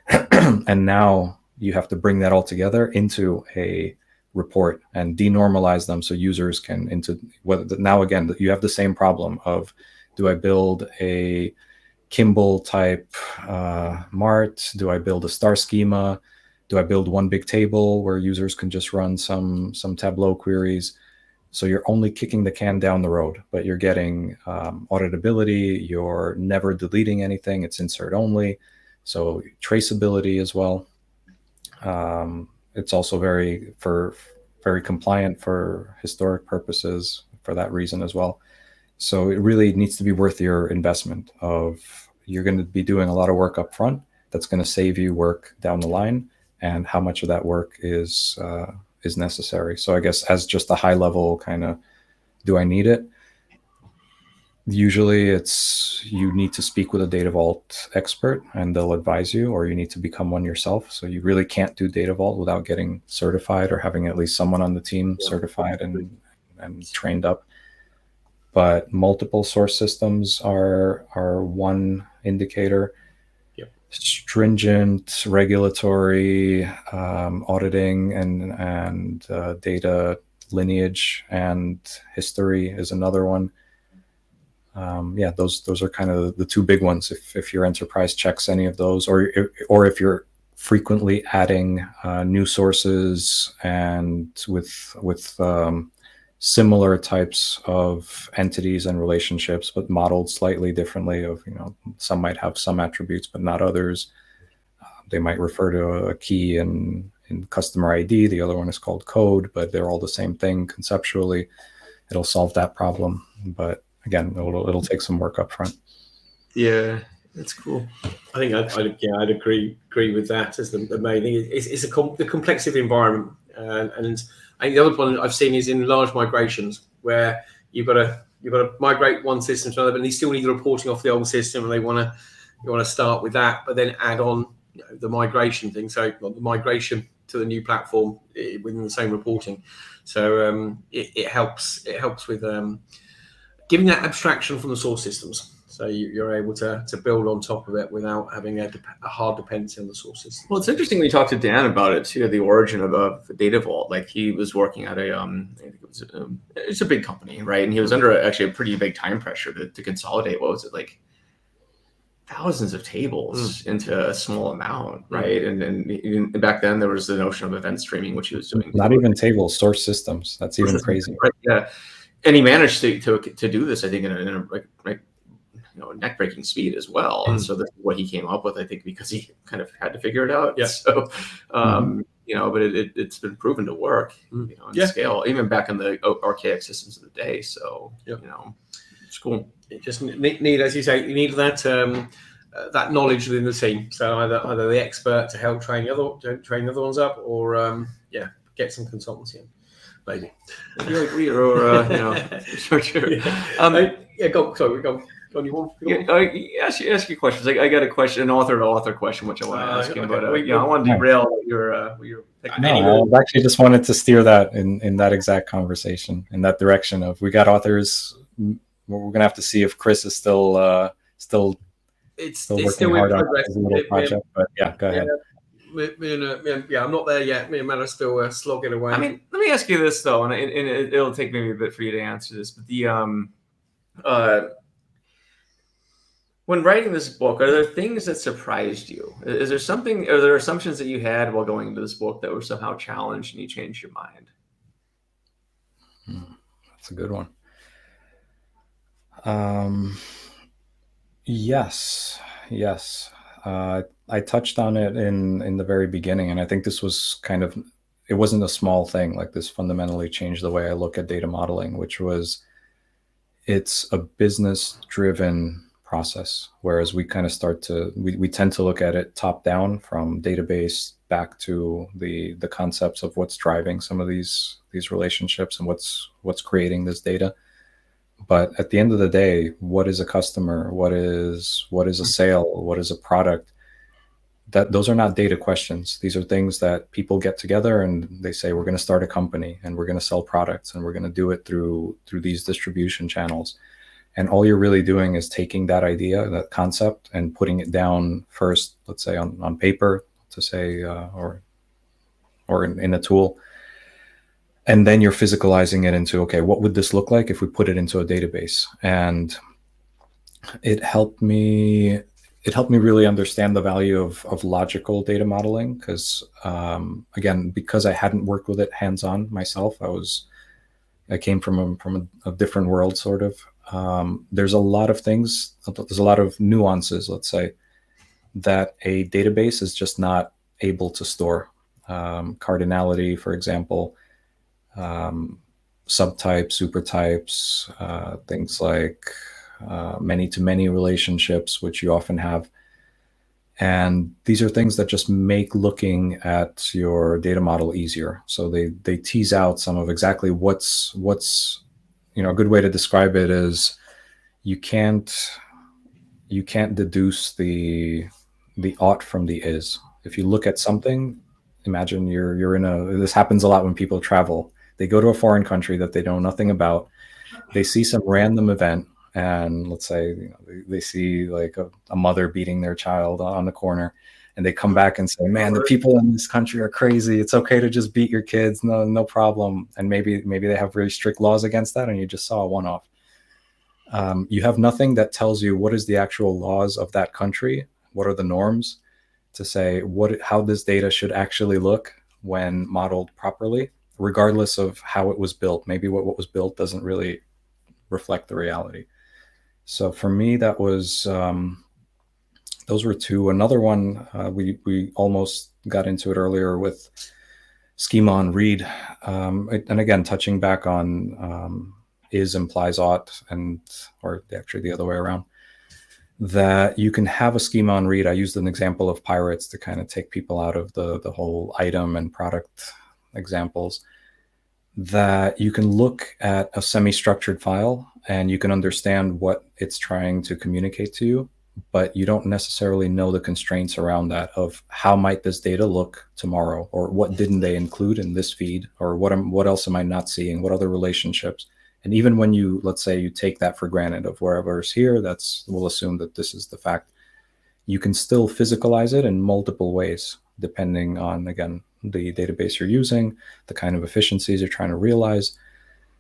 And now you have to bring that all together into a report and denormalize them so users can now again, you have the same problem of, do I build a Kimball type Mart? Do I build a star schema? Do I build one big table where users can just run some Tableau queries? So you're only kicking the can down the road, but you're getting auditability. You're never deleting anything. It's insert only. So traceability as well. It's also very compliant for historic purposes for that reason as well. So it really needs to be worth your investment of, you're going to be doing a lot of work up front that's going to save you work down the line, and how much of that work is necessary. So I guess as just a high level kind of, do I need it? Usually it's, you need to speak with a Data Vault expert and they'll advise you, or you need to become one yourself. So you really can't do Data Vault without getting certified or having at least someone on the team certified and trained up. But multiple source systems are one indicator. Stringent regulatory auditing and data lineage and history is another one. Those are kind of the 2 big ones. If your enterprise checks any of those, or if you're frequently adding new sources and with similar types of entities and relationships, but modeled slightly differently. Of some might have some attributes, but not others. They might refer to a key in customer ID. The other one is called code, but they're all the same thing conceptually. It'll solve that problem, but again, it'll take some work up front. Yeah, that's cool. I think I'd agree with that as the main thing. It's the complexity of the environment, and I think the other one I've seen is in large migrations where you've got to migrate one system to another, but they still need the reporting off the old system, and you want to start with that, but then add on the migration thing. So the migration to the new platform within the same reporting. So it helps with giving that abstraction from the source systems. So you're able to build on top of it without having a hard dependency on the sources. Well, it's interesting we talked to Dan about it too, the origin of the Data Vault. Like, he was working at I think it's a big company, right? And he was under actually a pretty big time pressure to consolidate. What was it, like thousands of tables into a small amount, right? And back then there was the notion of event streaming, which he was doing. Not even tables, source systems. That's even crazy. Right? Yeah, and he managed to do this, I think, in a neck-breaking speed as well. And so that's what he came up with, I think, because he kind of had to figure it out. Yeah. So, but it's been proven to work, in scale, even back in the archaic systems of the day. So, it's cool. It just need, as you say, you need that that knowledge within the team. So either the expert to help train the other ones up, or get some consultancy in. maybe. If you agree, or sure. Yeah, go. Sorry, go. On, you want? Ask your questions. I got a question, an author-to-author question, which I want to ask him. Okay. But I want to derail your No, I actually just wanted to steer that in that exact conversation, in that direction of, we got authors. We're gonna have to see if Chris is still working hard on his little project. But yeah, go ahead. I'm not there yet. Me and Matt are still slogging away. I mean, let me ask you this though, and it'll take maybe a bit for you to answer this. But when writing this book, are there things that surprised you? Is there something? Are there assumptions that you had while going into this book that were somehow challenged and you changed your mind? That's a good one. Yes. I touched on it in the very beginning, and I think this was it wasn't a small thing. Like, this fundamentally changed the way I look at data modeling, which was, it's a business-driven process, whereas we kind of we tend to look at it top down, from database back to the concepts of what's driving some of these relationships and what's creating this data. But at the end of the day, what is a customer? What is a sale? What is a product? Those are not data questions. These are things that people get together and they say, we're going to start a company and we're going to sell products and we're going to do it through these distribution channels. And all you're really doing is taking that idea, that concept, and putting it down first, let's say on paper, to say, or in a tool. And then you're physicalizing it into, okay, what would this look like if we put it into a database? And it helped me really understand the value of logical data modeling, because again, because I hadn't worked with it hands-on myself, I came from a different world, sort of. There's a lot of things, there's a lot of nuances, let's say, that a database is just not able to store. Cardinality, for example, subtypes, supertypes, things like many-to-many relationships, which you often have. And these are things that just make looking at your data model easier. So they tease out some of exactly what's a good way to describe it is, you can't deduce the ought from the is. If you look at something, imagine this happens a lot when people travel. They go to a foreign country that they know nothing about. They see some random event, and let's say they see like a mother beating their child on the corner, and they come back and say, man, the people in this country are crazy. It's okay to just beat your kids. No problem. And maybe they have really strict laws against that, and you just saw a one-off. You have nothing that tells you what is the actual laws of that country, what are the norms, to say how this data should actually look when modeled properly, regardless of how it was built. Maybe what was built doesn't really reflect the reality. So for me, that was those were two. Another one, we almost got into it earlier with schema on read, and again, touching back on is implies ought, or actually the other way around, that you can have a schema on read. I used an example of pirates to kind of take people out of the whole item and product examples, that you can look at a semi-structured file and you can understand what it's trying to communicate to you, but you don't necessarily know the constraints around that, of how might this data look tomorrow, or what didn't they include in this feed, or what else am I not seeing, what other relationships. And even when let's say you take that for granted, of wherever is here, we'll assume that this is the fact, you can still physicalize it in multiple ways, depending on, again, the database you're using, the kind of efficiencies you're trying to realize.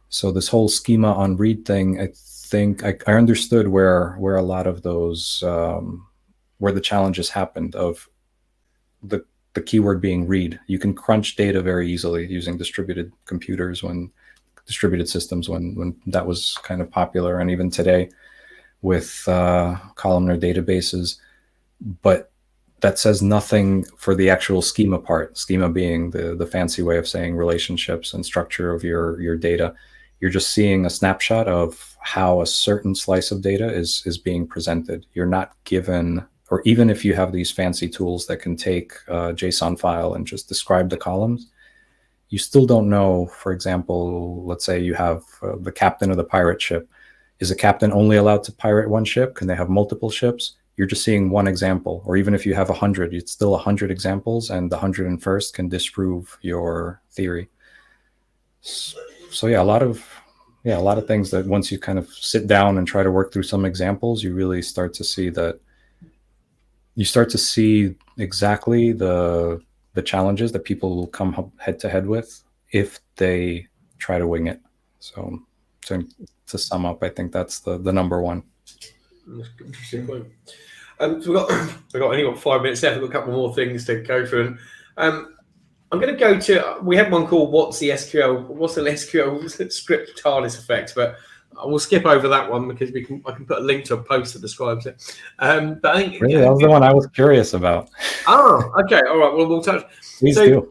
So this whole schema on read thing, I think I understood where a lot of those, where the challenges happened, of the keyword being read. You can crunch data very easily using distributed systems when that was kind of popular, and even today with columnar databases. But that says nothing for the actual schema part. Schema being the fancy way of saying relationships and structure of your data. You're just seeing a snapshot of how a certain slice of data is being presented. You're not given, or even if you have these fancy tools that can take a JSON file and just describe the columns, you still don't know, for example, let's say you have the captain of the pirate ship. Is a captain only allowed to pirate one ship? Can they have multiple ships? You're just seeing one example. Or even if you have 100, it's still 100 examples, and the 101st can disprove your theory. So yeah, a lot of things that once you kind of sit down and try to work through some examples, you really start to see that you start to see exactly the challenges that people will come head to head with if they try to wing it. So to sum up, I think that's the number one. Interesting point. So we've only got 5 minutes left. We've got a couple more things to go through. And I'm going to go to, we had one called what's an SQL Script Tardis effect, but I will skip over that one because I can put a link to a post that describes it. But I think really, that was the one I was curious about. Oh, okay, all right. Well, we'll touch. Please do.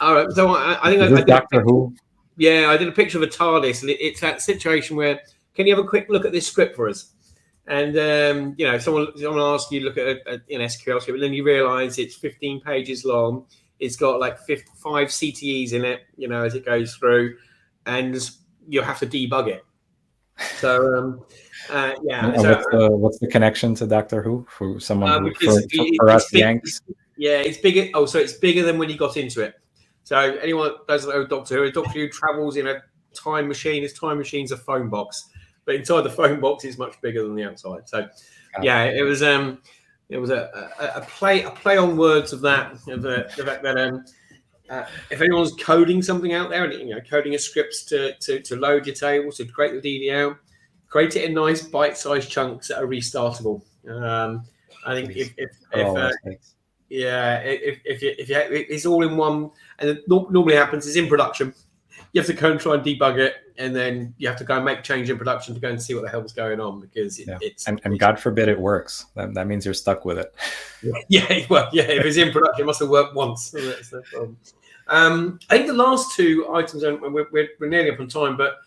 All right. So I think I did Doctor Who. Yeah, I did a picture of a TARDIS, and it's that situation where can you have a quick look at this script for us? And someone asks you look at an SQL script, and then you realise it's 15 pages long. It's got like 5 CTEs in it, as it goes through, and you'll have to debug it. So, yeah. So, what's the connection to Doctor Who for someone for us Yanks? Yeah, it's bigger. Oh, so it's bigger than when you got into it. So anyone that doesn't know Doctor Who travels in a time machine. His time machine's a phone box, but inside the phone box is much bigger than the outside. So, yeah, it was a play on words of that. The fact that if anyone's coding something out there and coding a script to load your tables, to create the DDL, create it in nice bite-sized chunks that are restartable. I think if it's all in one, and it normally happens is in production, you have to go and try and debug it, and then you have to go and make change in production to go and see what the hell's going on because it's God forbid it works. That means you're stuck with it. Yeah, well, yeah. If it's in production, it must have worked once. So that's the problem. I think the last two items, and we're nearly up on time, but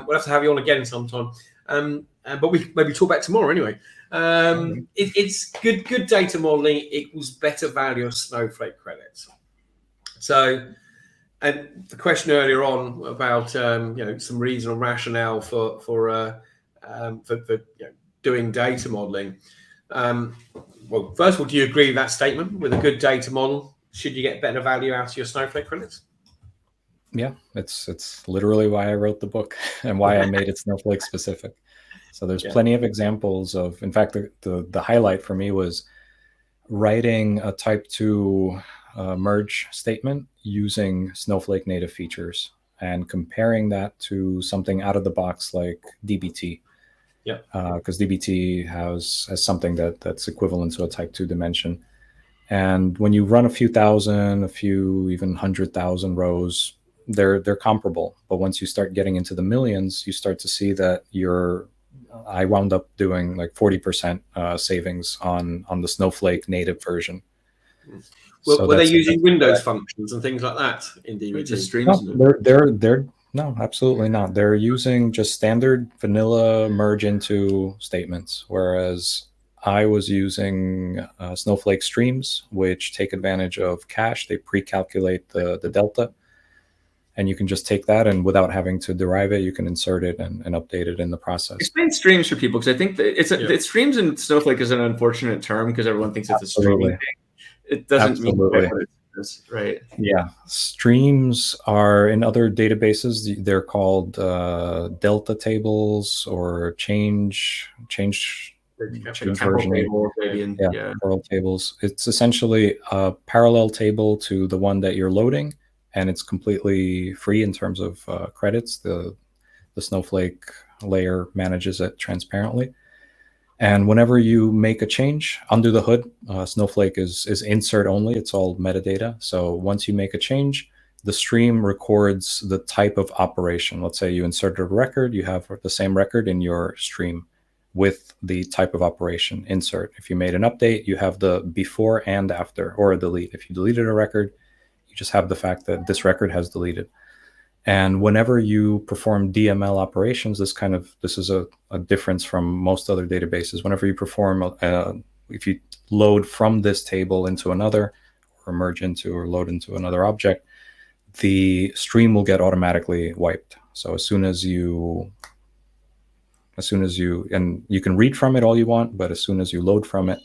we'll have to have you on again sometime. But we maybe talk back tomorrow anyway. It's good data modeling equals better value of Snowflake credits. So, and the question earlier on about some reason or rationale for doing data modeling. Well, first of all, do you agree with that statement? With a good data model, should you get better value out of your Snowflake credits? Yeah, it's literally why I wrote the book and why I made it Snowflake specific. So there's plenty of examples of, in fact, the highlight for me was writing a type 2 merge statement using Snowflake native features and comparing that to something out of the box like DBT. Yeah. Because DBT has something that's equivalent to a type 2 dimension. And when you run a few thousand, a few even 100,000 rows, they're comparable. But once you start getting into the millions, you start to see that I wound up doing like 40% savings on the Snowflake native version. Well, so were they using Windows functions and things like that in DBT? Streams? No, no, absolutely not. They're using just standard vanilla merge into statements, whereas I was using Snowflake streams, which take advantage of cache. They pre-calculate the delta, and you can just take that, and without having to derive it, you can insert it and update it in the process. Explain streams for people, because I think that streams in Snowflake is an unfortunate term because everyone thinks it's a streaming thing. It doesn't mean what it is, right? Yeah, streams are in other databases. They're called delta tables or change version. World tables. It's essentially a parallel table to the one that you're loading, and it's completely free in terms of credits. The Snowflake layer manages it transparently. And whenever you make a change under the hood, Snowflake is insert only. It's all metadata. So once you make a change, the stream records the type of operation. Let's say you inserted a record, you have the same record in your stream with the type of operation, insert. If you made an update, you have the before and after, or a delete. If you deleted a record, you just have the fact that this record has deleted. And whenever you perform DML operations, this is a difference from most other databases. Whenever you perform, if you load from this table into another, or merge into or load into another object, the stream will get automatically wiped. So as soon as you, and you can read from it all you want, but as soon as you load from it,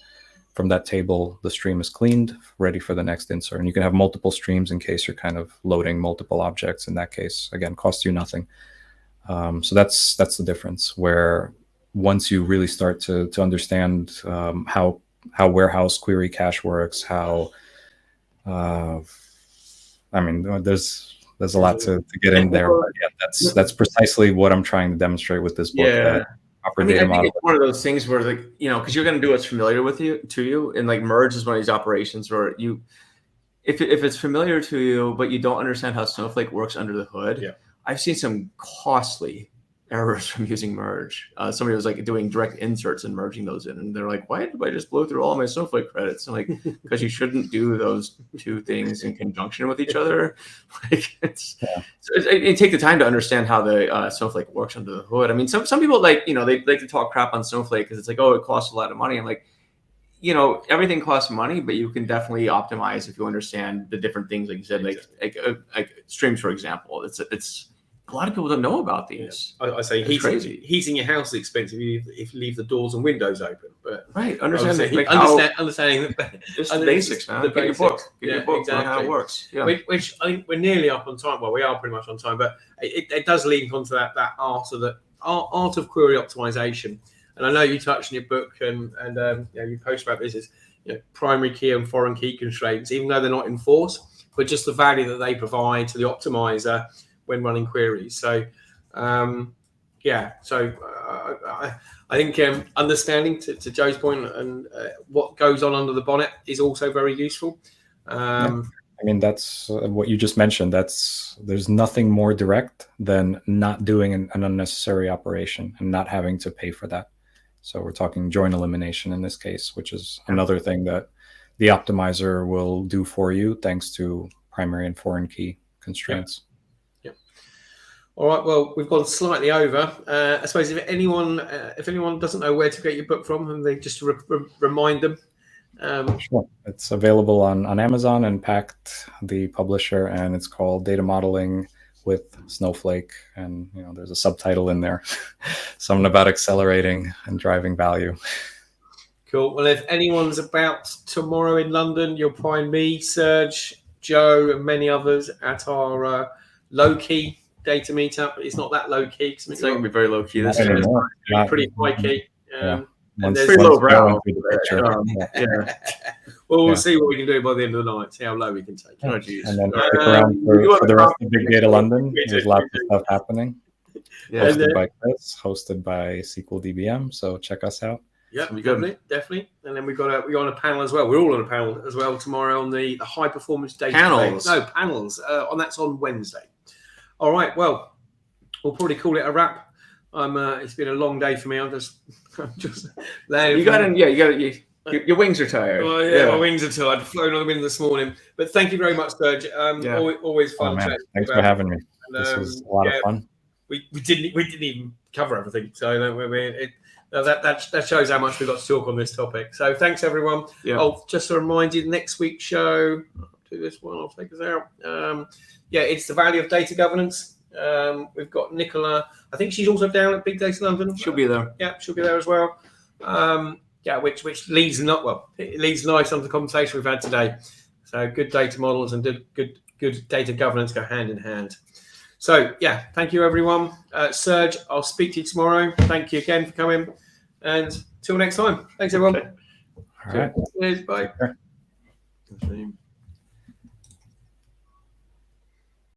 from that table, the stream is cleaned, ready for the next insert. And you can have multiple streams in case you're kind of loading multiple objects. In that case, again, costs you nothing. So that's the difference, where once you really start to understand how warehouse query cache works, how I mean, there's a lot to get in there. But yeah, that's precisely what I'm trying to demonstrate with this book. Yeah. Proper I mean, data I think model. it's one of those things where, like, you know, because you're going to do what's familiar with you, and like merge is one of these operations where you, if it's familiar to you, but you don't understand how Snowflake works under the hood. Yeah. I've seen some costly errors from using merge. Somebody was like doing direct inserts and merging those in, and they're like, "Why did I just blow through all my Snowflake credits?" I'm like, because you shouldn't do those two things in conjunction with each other. Like, you take the time to understand how the Snowflake works under the hood. I mean, some people, like, you know, they like to talk crap on Snowflake because it's like, oh, it costs a lot of money. I'm like, you know, everything costs money, but you can definitely optimize if you understand the different things, like you said, like streams, for example. It's a lot of people don't know about these. Yeah. I say heating your house is expensive if you leave the doors and windows open. But understanding the basics, man. Get your book exactly on how it works. Yeah. Which I think we're nearly up on time. Well, we are pretty much on time, but it does link onto that art of query optimization. And I know you touched in your book, and you know, you post about this is, you know, primary key and foreign key constraints, even though they're not enforced, but just the value that they provide to the optimizer when running queries. So, yeah. So I think understanding, to Joe's point, and what goes on under the bonnet is also very useful. I mean, that's what you just mentioned. There's nothing more direct than not doing an unnecessary operation and not having to pay for that. So we're talking join elimination in this case, which is another thing that the optimizer will do for you thanks to primary and foreign key constraints. Yeah. All right. Well, we've gone slightly over. I suppose if anyone doesn't know where to get your book from, and they just remind them. Sure. It's available on Amazon and Pact, the publisher, and it's called Data Modeling with Snowflake. And, you know, there's a subtitle in there, something about accelerating and driving value. Cool. Well, if anyone's about tomorrow in London, you'll find me, Serge, Joe, and many others at our low-key data meetup. It's not that low-key. It's not going to be very low-key this time. It's pretty high-key. Pretty low brow. Well, we'll see what we can do by the end of the night. See how low we can take it. Oh, geez. And then stick around for the rest of Big Data London. There's lots of stuff happening. Hosted by Chris, hosted by SqlDBM. So check us out. Yeah, definitely. And then we're on a panel as well. We're all on a panel as well tomorrow on the high performance data panels. Panels. That's on Wednesday. All right. Well, we'll probably call it a wrap. It's been a long day for me. I'm just laying. Your wings are tired. Well, yeah, my wings are tired. I've flown on the wind this morning. But thank you very much, Serge. Always fun. Thanks for having me. This was a lot of fun. We didn't even cover everything, so that shows how much we've got to talk on this topic. So thanks everyone. Yeah. Oh, just to remind you, next week's show. I'll do this one. I'll take us out. It's the value of data governance. We've got Nicola. I think she's also down at Big Data London. She'll be there. Yeah, she'll be there as well. Which leads nice on the conversation we've had today. So good data models and good data governance go hand in hand. So yeah, thank you everyone. Serge, I'll speak to you tomorrow. Thank you again for coming, and till next time. Thanks everyone. All right. Cheers. Bye. Sure.